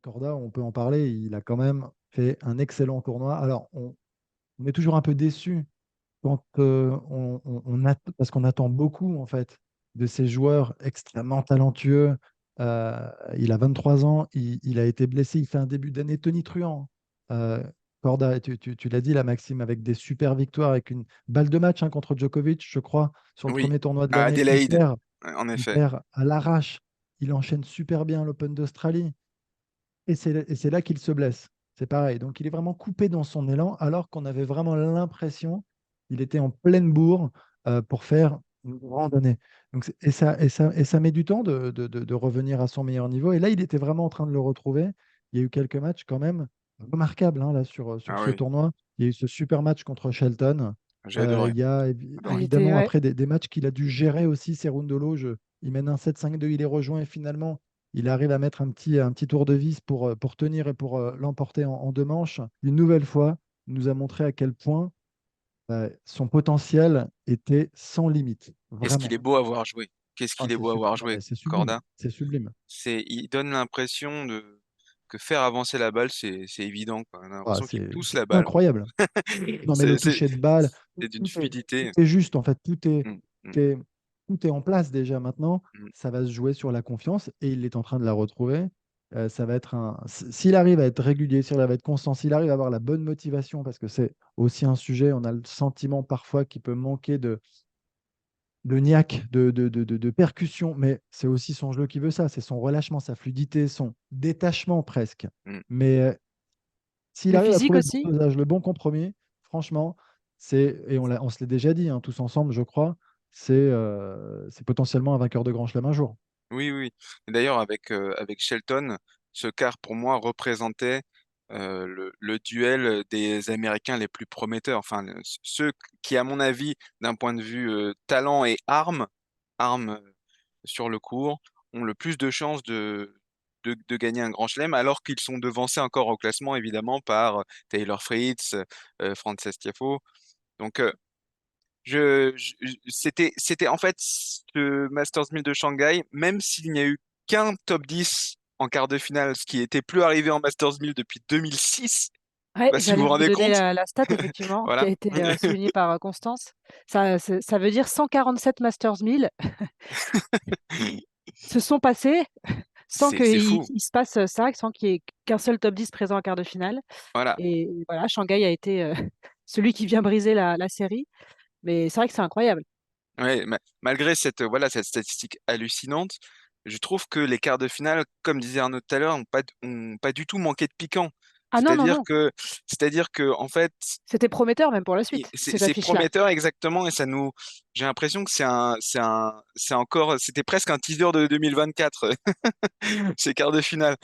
Corda, on peut en parler. Il a quand même fait un excellent tournoi. Alors, on est toujours un peu déçu quand parce qu'on attend beaucoup en fait de ces joueurs extrêmement talentueux. Il a 23 ans, il a été blessé, il fait un début d'année tonitruant. Euh, Corda, tu l'as dit là, Maxime, avec des super victoires, avec une balle de match contre Djokovic, je crois, sur le Oui, premier tournoi de à l'année. Il Adélaïde, perd, en il effet. perd à l'arrache. Il enchaîne super bien l'Open d'Australie. Et c'est là qu'il se blesse. C'est pareil. Donc, il est vraiment coupé dans son élan, alors qu'on avait vraiment l'impression qu'il était en pleine bourre pour faire une grande année. Donc, et ça met du temps de revenir à son meilleur niveau. Et là, il était vraiment en train de le retrouver. Il y a eu quelques matchs quand même remarquables là, sur Ah ce oui, tournoi. Il y a eu ce super match contre Shelton. j'ai adoré. Il y a Ah, il était, évidemment ouais. après des matchs qu'il a dû gérer aussi, Cerundolo. Il mène un 7-5-2, il est rejoint et finalement, il arrive à mettre un petit tour de vis pour tenir et pour l'emporter en 2 manches. Une nouvelle fois, il nous a montré à quel point son potentiel était sans limite, Qu'est-ce qu'il vraiment. est beau à voir jouer. Qu'est-ce Ah, qu'il est beau à voir non, jouer, mais c'est sublime, Corda. c'est sublime. Il donne l'impression que faire avancer la balle, c'est évident, quoi. On a Ah, l'impression qu'il c'est pousse c'est la balle. incroyable. Non, mais le C'est c'est- toucher de balle, tout, c'est d'une tout est, tout fluidité. est juste en fait, tout est, Mm, mm, tout est, tout est en place déjà maintenant. mm. Ça va se jouer sur la confiance et il est en train de la retrouver. Ça va être s'il arrive à être régulier, s'il arrive à être constant, s'il arrive à avoir la bonne motivation, parce que c'est aussi un sujet, on a le sentiment parfois qu'il peut manquer de niaque, de percussion, mais c'est aussi son jeu qui veut ça, c'est son relâchement, sa fluidité, son détachement presque. Mm. Mais s'il Le arrive à physique trouver le aussi. bon dosage, le bon compromis, franchement, et on se l'est déjà dit tous ensemble, je crois, c'est potentiellement un vainqueur de Grand Chelem un jour. Oui, oui. Et d'ailleurs, avec Shelton, ce quart, pour moi, représentait le duel des Américains les plus prometteurs. Enfin, ceux qui, à mon avis, d'un point de vue talent et armes sur le court, ont le plus de chances de gagner un grand chelem, alors qu'ils sont devancés encore au classement, évidemment, par Taylor Fritz, Frances Tiafoe. Donc, c'était en fait ce Masters 1000 de Shanghai, même s'il n'y a eu qu'un top 10 en quart de finale, ce qui n'était plus arrivé en Masters 1000 depuis 2006. Ouais, Bah, si vous j'allais vous vous rendez donner compte, la stat, effectivement, qui voilà. a été soulignée par Constance. Ça veut dire 147 Masters 1000 se sont passés sans C'est qu'il fou. il se passe ça, sans qu'il y ait qu'un seul top 10 présent en quart de finale. Voilà. Et voilà, Shanghai a été celui qui vient briser la série. Mais c'est vrai que c'est incroyable. Ouais, malgré cette statistique hallucinante, je trouve que les quarts de finale, comme disait Arnaud tout à l'heure, ont pas du tout manqué de piquant. Ah non, non, C'est-à-dire non. que, c'est-à-dire que, en fait, C'était prometteur même pour la suite, ces c'est affiches-là. prometteur exactement et j'ai l'impression que c'était presque un teaser de 2024, ces quarts de finale.